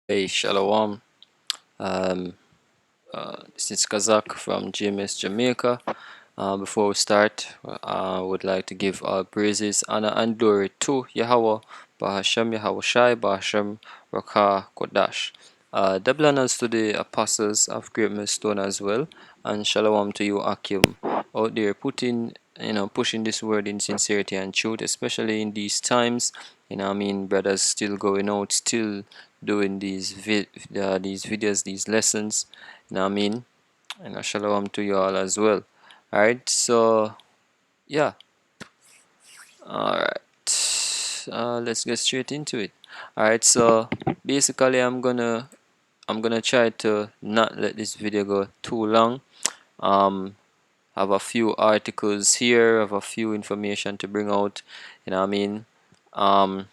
Hey, Shalom. Um, this is Kazak from GMS Jamaica. Before we start, I would like to give all praises, honor, and glory to Yahweh, Bahashem Yahweh Shai, Bahashem Rakah Kodash. Double honors to the apostles of Great Millstone as well, and Shalom to you, Akim, out there pushing this word in sincerity and truth, especially in these times. Brothers still going out, still doing these videos, these lessons. And shalom to you all as well. All right, so yeah, all right, let's get straight into it. All right, so basically, I'm gonna try to not let this video go too long. Have a few articles here, have a few information to bring out. You know what I mean? Um,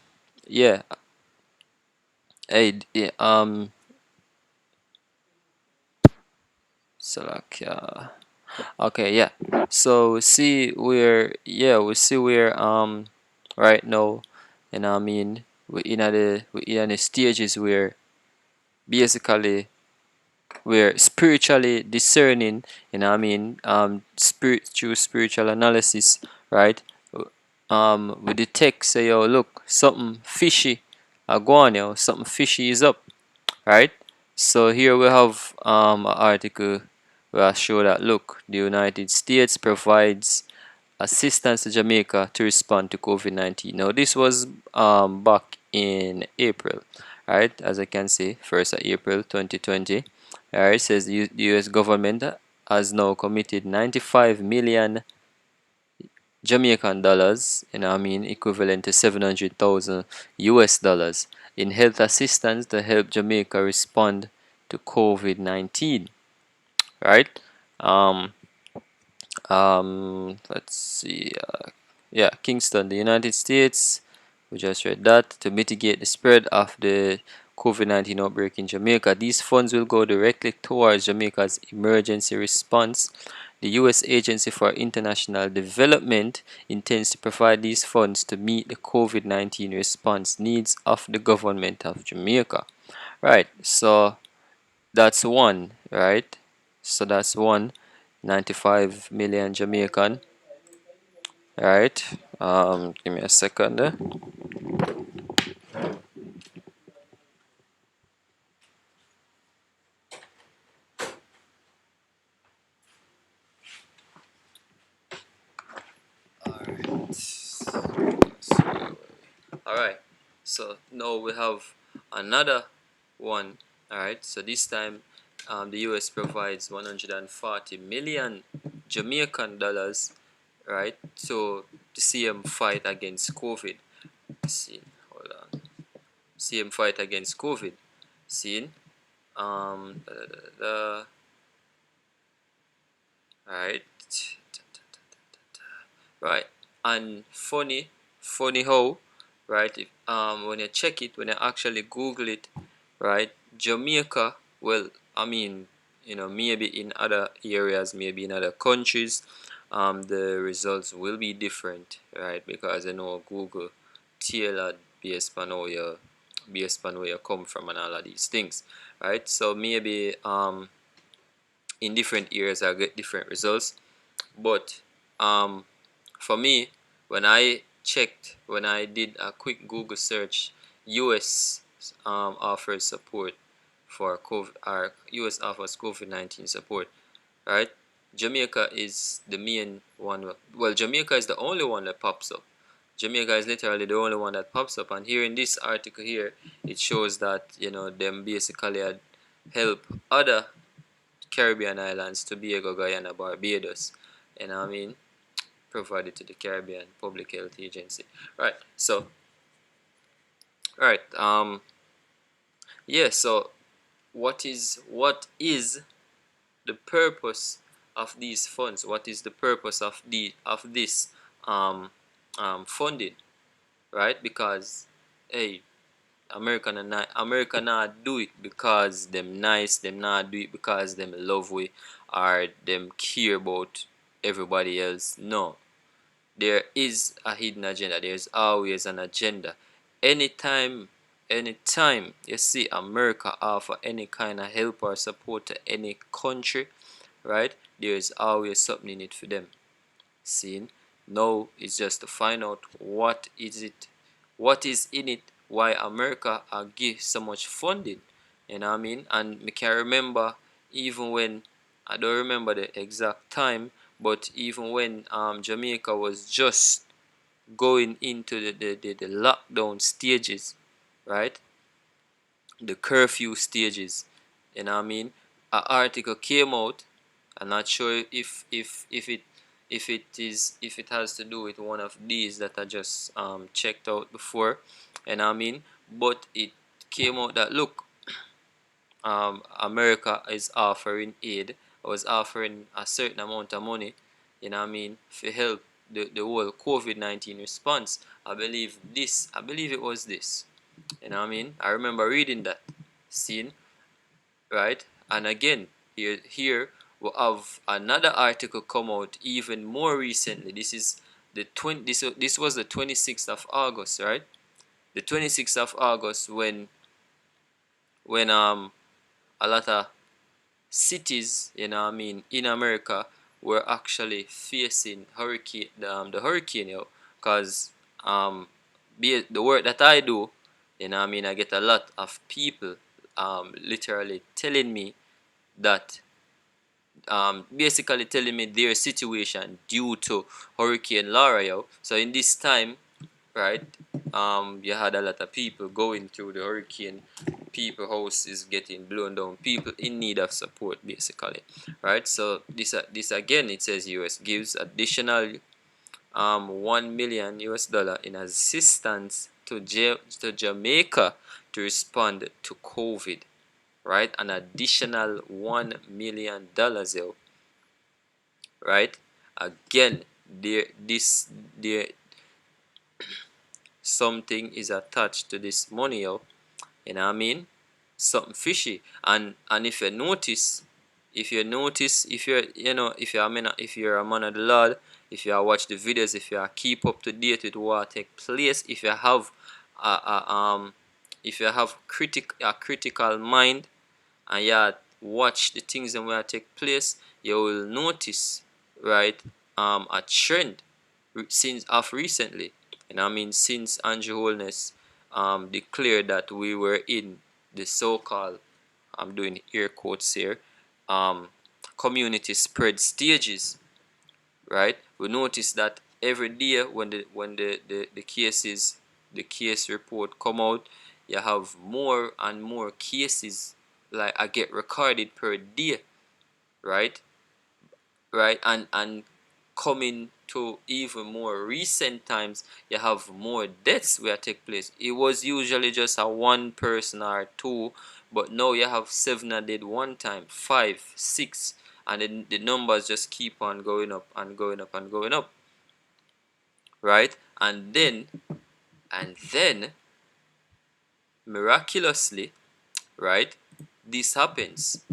yeah. Hey, yeah, Salakia. Okay, yeah. So we see where right now, we're in the stages where basically we're spiritually discerning, spirit through spiritual analysis, right? We detect, say, yo, look, something fishy are going, yo, something fishy is up, right? So here we have an article where I show that, look, the United States provides assistance to Jamaica to respond to COVID-19. Now this was back in April, right? As I can see, 1st of April 2020. Alright, it says the US government has now committed 95 million Jamaican dollars, equivalent to 700,000 US dollars in health assistance to help Jamaica respond to COVID-19, right? Um, let's see. Yeah, Kingston, the United States. We just read that to mitigate the spread of the COVID-19 outbreak in Jamaica. These funds will go directly towards Jamaica's emergency response. The U.S. Agency for International Development intends to provide these funds to meet the COVID-19 response needs of the government of Jamaica. Right, so that's one, right? So that's one 95 million Jamaican. Right. Give me a second there. Alright. So now we have another one. Alright. So this time the US provides 140 million Jamaican dollars, right, to see him fight against COVID. See, hold on. See him fight against COVID. See? Um, da, da, da, da. Alright. Right. And funny how, right, if, when you check it, when you actually Google it, right, Jamaica, well, maybe in other areas, maybe in other countries, the results will be different, right, because I know Google tailored based on where you come from and all of these things, right? So maybe in different areas I get different results, but for me, when I did a quick Google search, US offers support for COVID, or US offers COVID-19 support, right? Jamaica is the main one. Well, Jamaica is the only one that pops up. Jamaica is literally the only one that pops up. And here in this article here, it shows that them basically had help other Caribbean islands, Tobago, Guyana, Barbados, and provided to the Caribbean Public Health Agency. Right. So, right. Yeah. So, what is the purpose of these funds? What is the purpose of this um funding? Right. Because hey, America not do it because them nice. Them not do it because them love we or them care about everybody else. No, there is a hidden agenda. There's always an agenda. Anytime, anytime you see America offer any kind of help or support to any country, right, there is always something in it for them. Seen? Now it's just to find out what is it, what is in it, why America give so much funding. You know what I mean? And me can remember even when, I don't remember the exact time, but even when Jamaica was just going into the lockdown stages, right? The curfew stages. You know what I mean? An article came out. I'm not sure if it has to do with one of these that I just checked out before. You know what I mean? But it came out that look, America is offering aid, was offering a certain amount of money, you know what I mean, for help the whole COVID-19 response. I believe it was this. You know what I mean? I remember reading that scene, right? And again, here we have another article come out even more recently. This is the 20 this was the 26th of August, right? The 26th of August when a lot of cities, you know what I mean, in America were actually facing the hurricane, you know, because be it the work that I do, you know what I mean, I get a lot of people literally telling me that basically telling me their situation due to Hurricane Laura, yo. So in this time, right, you had a lot of people going through the hurricane, people houses getting blown down, people in need of support basically, right? So this again, it says US gives additional 1 million US dollar in assistance to Jamaica to respond to COVID, right? An additional $1 million, yo, right? Again, there something is attached to this money, yo. You know what I mean? Something fishy. And if you notice, if you're, you know, if you're a man of the Lord, if you watch the videos, if you keep up to date with what take place, if you have if you have a critical mind, and you watch the things that will take place, you will notice, right, a trend since of recently. And I mean, since Andrew Holness declared that we were in the so-called, I'm doing air quotes here, um, community spread stages, right? We notice that every day when the cases, the case report come out, you have more and more cases like I get recorded per day, right? Right, and coming to even more recent times, you have more deaths where take place. It was usually just a one person or two, but now you have seven that did one time, five, six, and then the numbers just keep on going up and going up and going up, right? And then miraculously, right, this happens.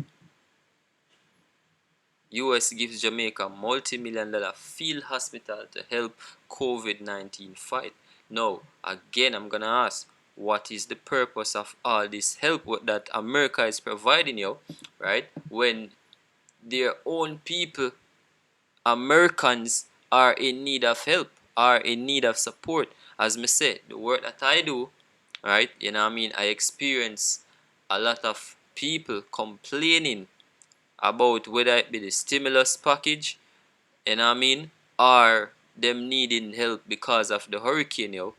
US gives Jamaica multi-million dollar field hospital to help COVID-19 fight. Now, again, I'm gonna ask, what is the purpose of all this help that America is providing you, right? When their own people, Americans, are in need of help, are in need of support. As me say, the work that I do, right? You know what I mean? I experience a lot of people complaining about whether it be the stimulus package, you know what I mean, or them needing help because of the hurricane, yo.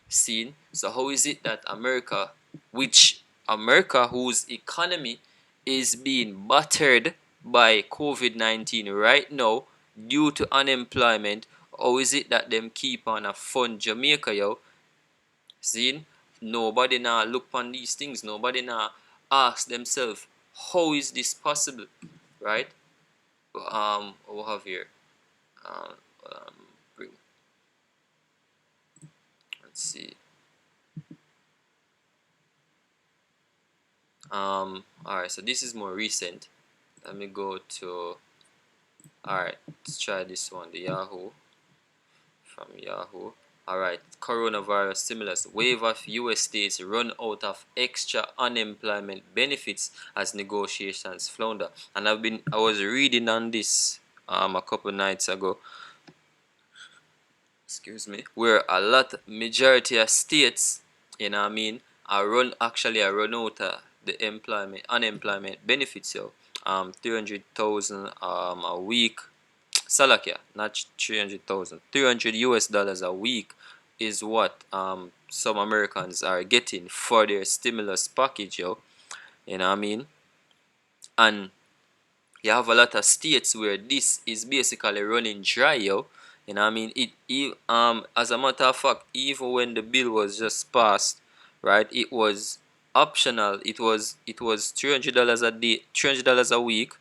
Seen? So how is it that America, whose economy is being battered by COVID-19 right now due to unemployment, how is it that them keep on a fund Jamaica, yo? Seen? Nobody now look on these things. Nobody now ask themselves, how is this possible, right? We'll have here. Um, um, bring. Let's see. All right. So this is more recent. Let me go to. All right. Let's try this one. The Yahoo from Yahoo. Alright, coronavirus stimulus. Wave of US states run out of extra unemployment benefits as negotiations flounder. And I was reading on this a couple nights ago, excuse me, where a lot majority of states, you know what I mean, are run out of the employment unemployment benefits, yo. 300,000 a week. Salakia, not 300,000. 300 US dollars a week is what some Americans are getting for their stimulus package, yo. You know what I mean? And you have a lot of states where this is basically running dry, yo. You know what I mean? As a matter of fact, even when the bill was just passed, right, it was optional. It was $300 a day, $300 a week,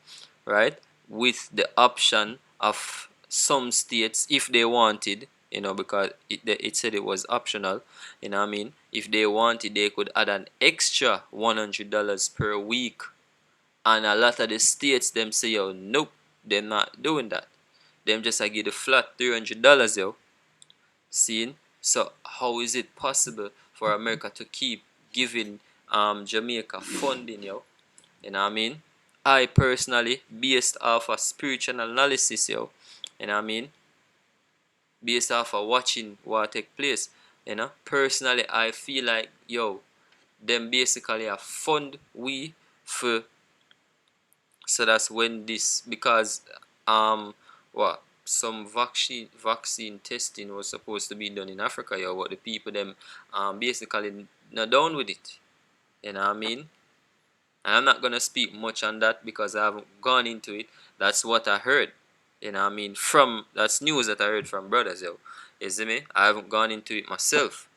right, with the option of some states, if they wanted, because it said it was optional. You know what I mean? If they wanted, they could add an extra $100 per week. And a lot of the states them say, yo, nope, they're not doing that. Them just give the flat $300, yo. Seeing? So how is it possible for America to keep giving Jamaica funding, yo? You know what I mean? I personally, based off a spiritual analysis, yo, you know what I mean? Based off of watching what take place, personally I feel like, yo, them basically a fund we for. So that's when this, because what some vaccine testing was supposed to be done in Africa, yeah, but the people them basically not down with it. You know what I mean? And I'm not gonna speak much on that because I haven't gone into it. That's what I heard. You know what I mean? From that's news that I heard from brothers, yo. You see me? I haven't gone into it myself,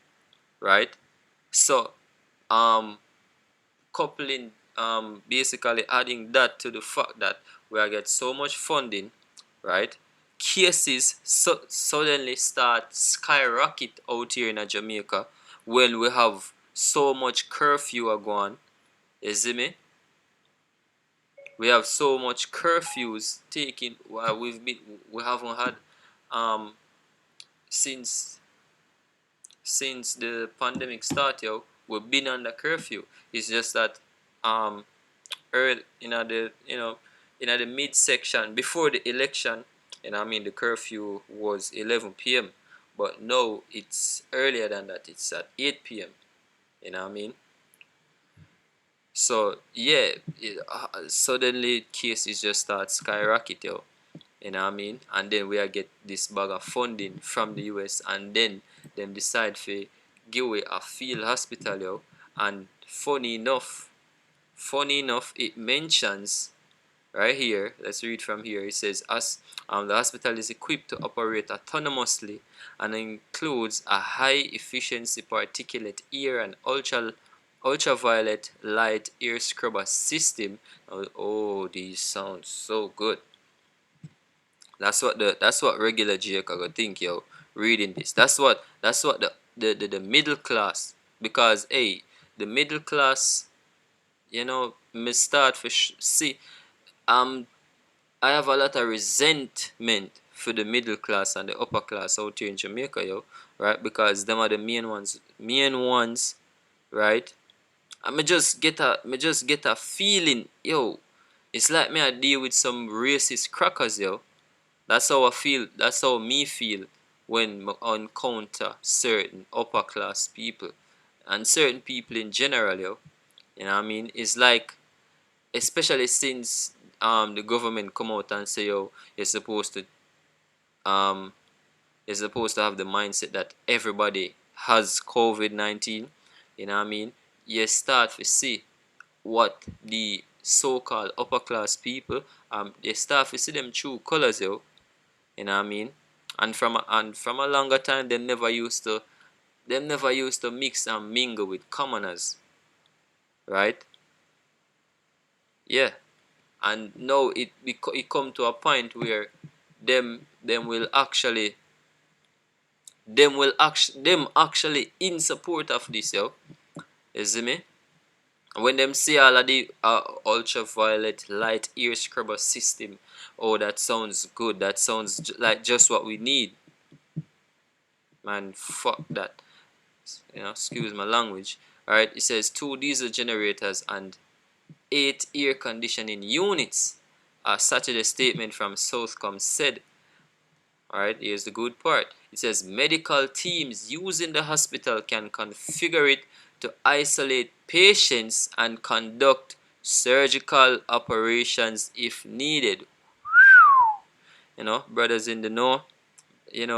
right? So um coupling, basically adding that to the fact that we are get so much funding, right? Cases suddenly start skyrocket out here in Jamaica when we have so much curfew going. You see me? We have so much curfews taking while we haven't had um since the pandemic started, yo, we've been under curfew. It's just that um early in the midsection before the election, I mean the curfew was 11 p.m., but no, it's earlier than that. It's at 8 p.m. You know what I mean? So yeah, suddenly cases just start skyrocket, yo. You know what I mean? And then we get this bag of funding from the US, and then them decide to give away a field hospital, yo. And funny enough, it mentions right here. Let's read from here. It says, "As the hospital is equipped to operate autonomously and includes a high efficiency particulate air and ultraviolet light air scrubber system." Oh, these sound so good. That's what regular Jake I would think, yo, reading this. That's what the middle class, because hey, the middle class, me start for see, um I have a lot of resentment for the middle class and the upper class out here in Jamaica, yo, right? Because them are the main ones, right? And me just get a feeling, yo. It's like me I deal with some racist crackers, yo. That's how I feel. That's how me feel when I encounter certain upper class people and certain people in general, yo. You know what I mean? It's like, especially since the government come out and say, yo, um you're supposed to have the mindset that everybody has COVID-19. You know what I mean? You start to see what the so-called upper class people, they start to see them true colors, yo. You know what I mean? And from a longer time, them never used to mix and mingle with commoners, right? Yeah. And now it come to a point where them will actually them actually in support of this, yo. You see me? When them see all of the ultraviolet light ear scrubber system, oh, that sounds good. That sounds like just what we need. Man, fuck that. Excuse my language. Alright, it says 2 diesel generators and 8 air conditioning units. A Saturday statement from Southcom said. Alright, here's the good part. It says medical teams using the hospital can configure it to isolate patients and conduct surgical operations if needed. Brothers in the know,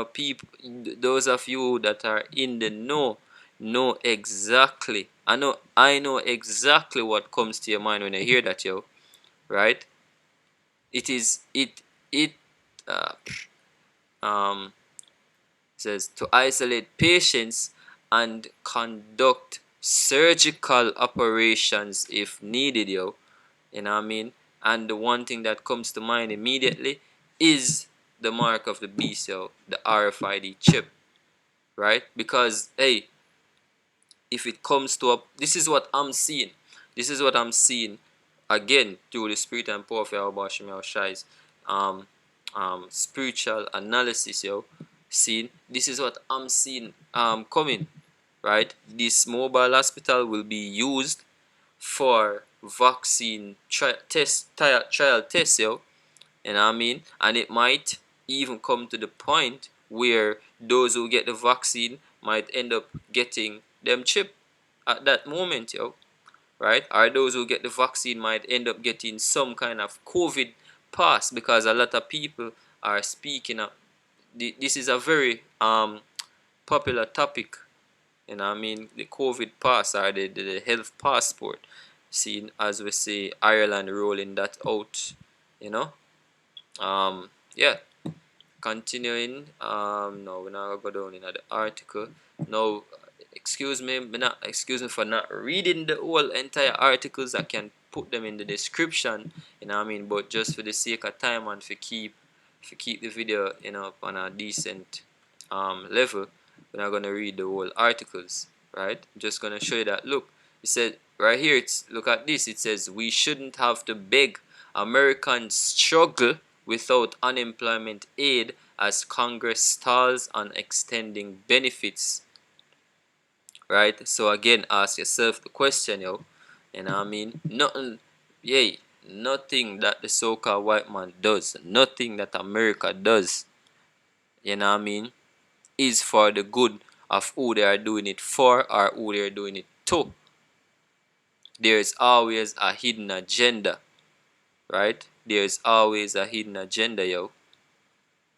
people, those of you that are in the know exactly. I know exactly what comes to your mind when you hear that, yo. Right? It is it uh, um says to isolate patients and conduct surgical operations if needed, yo. You know what I mean? And the one thing that comes to mind immediately is the mark of the beast, yo, the RFID chip, right? Because hey, if it comes to this is what I'm seeing. This is what I'm seeing again through the spirit and power of Yahweh Shem Shai's um spiritual analysis, yo. Seeing this is what I'm seeing coming, right? This mobile hospital will be used for vaccine trial tests, yo. You know what I mean? And it might even come to the point where those who get the vaccine might end up getting them chip at that moment, yo. Right? Or those who get the vaccine might end up getting some kind of COVID pass, because a lot of people are speaking up. This is a very popular topic. You know what I mean? The COVID pass, or the health passport. Seeing as we see Ireland rolling that out, you know. Yeah, continuing. No, we're not gonna go down in the article. No, excuse me for not reading the whole entire articles. I can put them in the description, you know what I mean. But just for the sake of time and for keep the video, on a decent level, we're not gonna read the whole articles, right? I'm just gonna show you that. Look, it said right here. Look at this. It says we shouldn't have to beg Americans struggle without unemployment aid as Congress stalls on extending benefits. Right? So again, ask yourself the question, yo. You know what I mean? Nothing that the so-called white man does, nothing that America does, you know what I mean, is for the good of who they are doing it for or who they are doing it to. There's always a hidden agenda, right? There's always a hidden agenda, yo.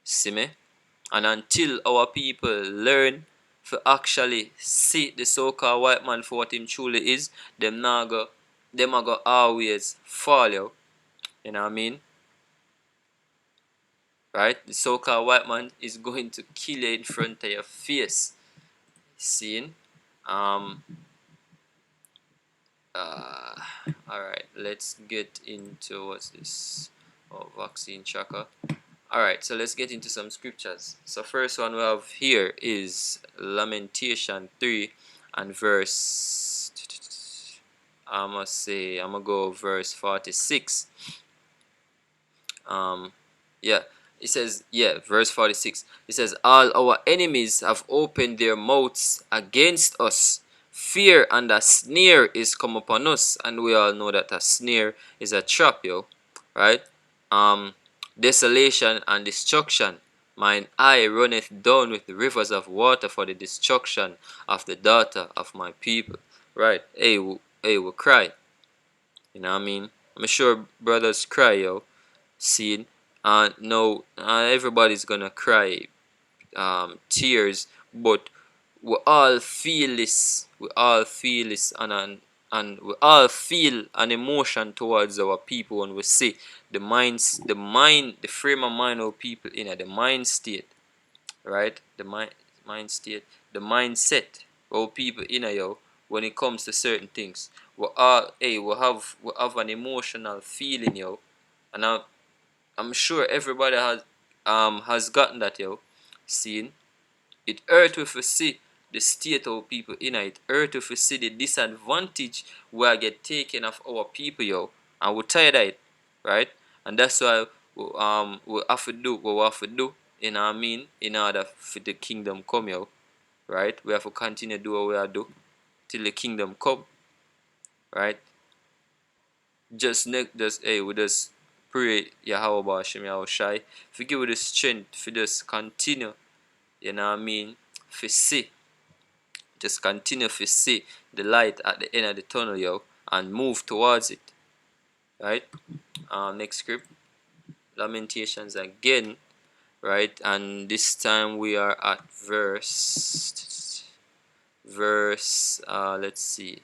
See me? And until our people learn to actually see the so-called white man for what him truly is, them are go always fall, yo. You know what I mean? Right? The so-called white man is going to kill you in front of your face. Seeing? Um uh Alright, let's get into what's this? Oh, vaccine tracker. Alright, so let's get into some scriptures. So first one we have here is Lamentation 3 and verse, I'm gonna go verse 46. Yeah, it says, verse 46. It says, all our enemies have opened their mouths against us. Fear and a snare is come upon us, and we all know that a snare is a trap, yo. Right? Um, Desolation and destruction. Mine eye runneth down with the rivers of water for the destruction of the daughter of my people. Right? We cry. You know what I mean? I'm sure brothers cry, yo. Seeing, no, everybody's gonna cry tears, but we all feel this. We all feel this, and we all feel an emotion towards our people when we see the frame of mind of people in the mind state, right? The mind state, the mindset of people in yo, when it comes to certain things. We have an emotional feeling, yo, and I'm sure everybody has gotten that, yo. Seeing it hurt if we see the state of people in it. Hurt if we see the disadvantage where get taken of our people, yo, and we're tired of it, right? And that's why we have to do what we have to do, you know what I mean, in order for the kingdom come, yo. right? We have to continue do what we are do till the kingdom come, right? Just hey, we just pray Yahweh Bashim Yahweh Shai. If you give us the strength, for just continue, you know what I mean? For see, just continue to see the light at the end of the tunnel, yo, and move towards it, right? Next script, Lamentations again, right? And this time we are at let's see,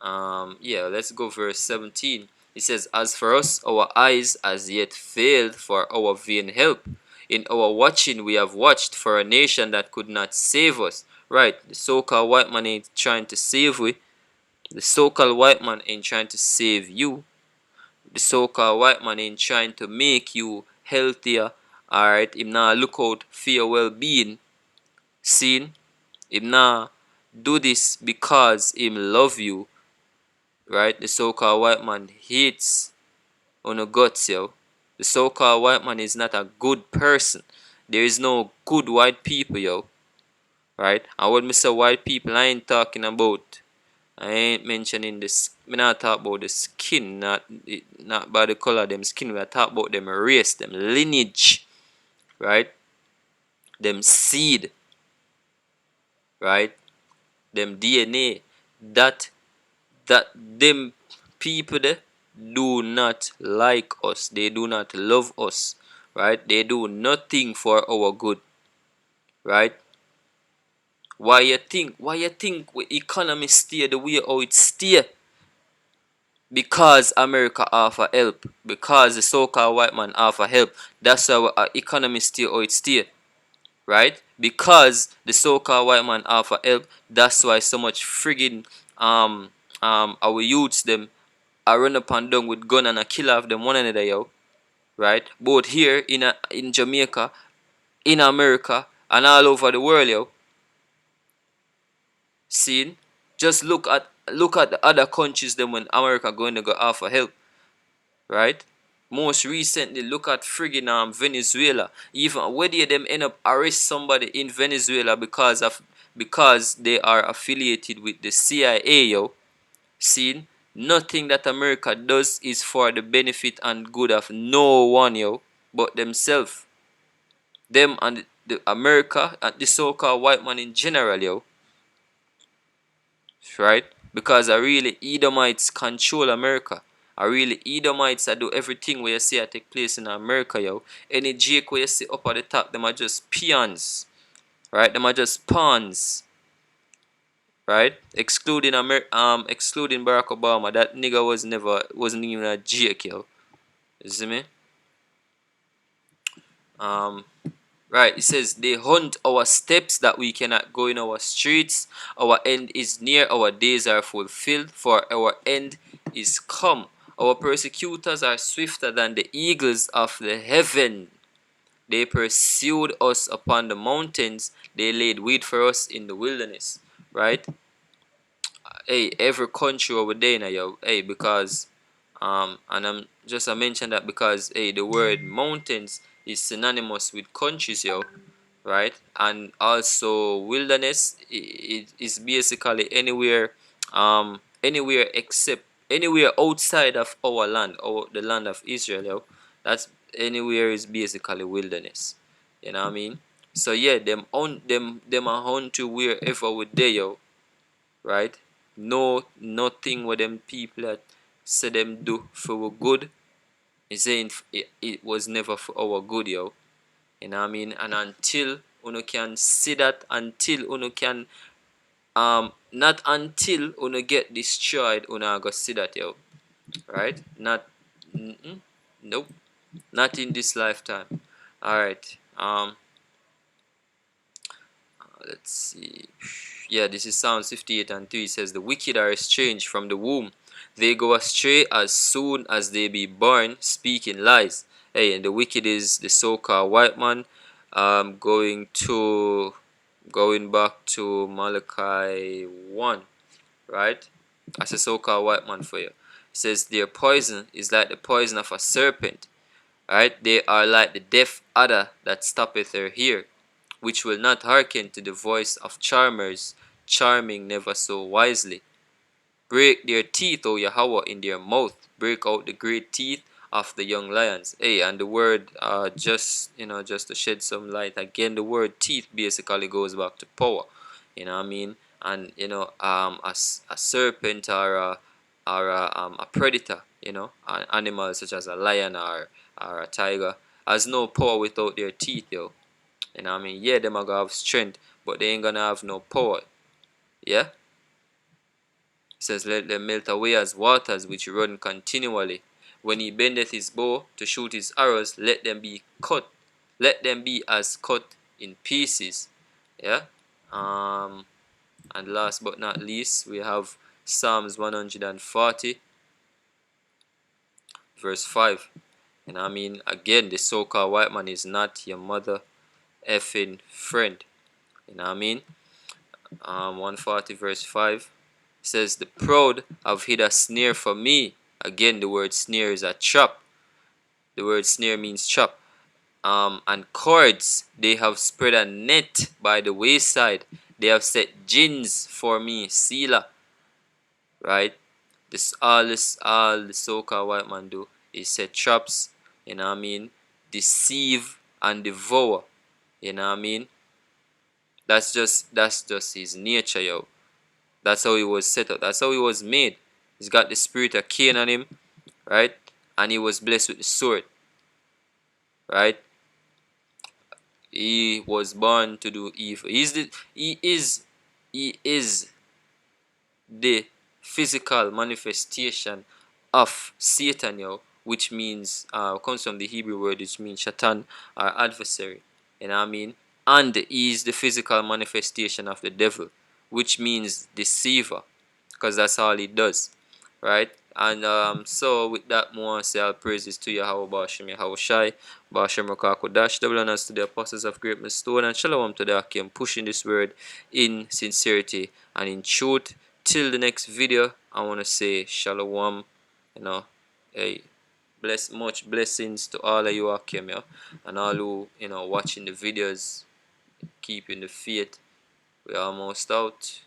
yeah, let's go verse 17. It says, as for us, our eyes as yet failed for our vain help. In our watching we have watched for a nation that could not save us. Right, the so-called white man ain't trying to save we. The so-called white man ain't trying to save you. The so-called white man ain't trying to make you healthier. Alright, him now look out for your well-being. Seen? Him now do this because him love you. Right? The so-called white man hates on the guts, yo. The so-called white man is not a good person. There is no good white people, yo. Right? And when I say white people, I ain't talking about, I ain't mentioning this. Me not talk about the skin, not by the color of them skin. We are talking about them race, them lineage, right? Them seed, right? Them DNA. That them people there do not like us. They do not love us, right? They do nothing for our good, right? Why you think economy stay the way how it stay? Because America offer help, because the so-called white man offer help. That's why our economy stay how it stay, right? Because the so-called white man offer help. That's why so much friggin' our youths them I run up and down with gun and a kill off them one another, yo. Right? Both here in Jamaica, in America, and all over the world, yo. Seen? Just look at the other countries them when America going to go offer help. Right? Most recently, look at friggin' Venezuela. Even whether them end up arrest somebody in Venezuela because they are affiliated with the CIA, yo. Seen? Nothing that America does is for the benefit and good of no one, yo, but themselves. Them and the America and the so-called white man in general, yo. Right? Because I really Edomites control America. I really Edomites I do everything where you see I take place in America, yo. Any Jake where you see up at the top, them are just peons. Right? Them are just pawns. Right? Excluding Barack Obama, that nigga wasn't even a Jake, yo. You see me? Um, right. It says they hunt our steps that we cannot go in our streets. Our end is near. Our days are fulfilled. For our end is come. Our persecutors are swifter than the eagles of the heaven. They pursued us upon the mountains. They laid wait for us in the wilderness. Right? Hey, every country over there now, yo. Hey, because and I mentioned that because hey, the word mountains is synonymous with countries, yo, right? And also wilderness it is basically anywhere except anywhere outside of our land or the land of Israel, yo. That's anywhere is basically wilderness. You know what I mean? So yeah, them are on to wherever we there, yo, right? No, nothing with them people that say them do for our good. It's saying it was never for our good, yo. You know what I mean? And until uno can see that, until uno can not until uno get destroyed, uno go see that, yo. Right? Not nope. Not in this lifetime. Alright. Let's see. Yeah, this is Psalm 58 and 3. It says, the wicked are estranged from the womb. They go astray as soon as they be born, speaking lies. Hey, and the wicked is the so-called white man. Going back to Malachi 1, right? That's a so-called white man for you. It says, their poison is like the poison of a serpent. Right? They are like the deaf adder that stoppeth her ear. which will not hearken to the voice of charmers, charming never so wisely. Break their teeth, O Yahweh, in their mouth. Break out the great teeth of the young lions. Hey, and the word, just to shed some light again, the word teeth basically goes back to power. You know what I mean? And a serpent or a predator, an animal such as a lion or a tiger has no power without their teeth, yo. You know what I mean? Yeah, them are gonna have strength, but they ain't gonna have no power. Yeah? It says, let them melt away as waters which run continually. When he bendeth his bow to shoot his arrows, let them be cut. Let them be as cut in pieces. Yeah? And last but not least, we have Psalms 140, verse 5. And I mean, again, the so-called white man is not your mother effing friend. You know what I mean? 140 verse 5 says, the proud have hid a snare for me. Again, the word snare is a trap. The word snare means trap. And cords, they have spread a net by the wayside. They have set gins for me, Selah. Right? All the so-called white man do is set traps. You know what I mean? Deceive and devour. You know what I mean? That's just his nature, yo. That's how he was set up. That's how he was made. He's got the spirit of Cain on him, right? And he was blessed with the sword, right? He was born to do evil. He is the physical manifestation of Satan, yo, which means comes from the Hebrew word which means Shatan, our adversary. You know what I mean? And he is the physical manifestation of the devil, which means deceiver, because that's all he does, right? And so with that, more say all praises to Yahweh Bashem Yahweh Shai, Bashem Rakakodash, double honors to the apostles of Great Stone, and shalom to the Akim, pushing this word in sincerity and in truth. Till the next video, I want to say shalom, hey, much blessings to all of you Akim, yeah, and all who, watching the videos, keeping the faith. We're almost out.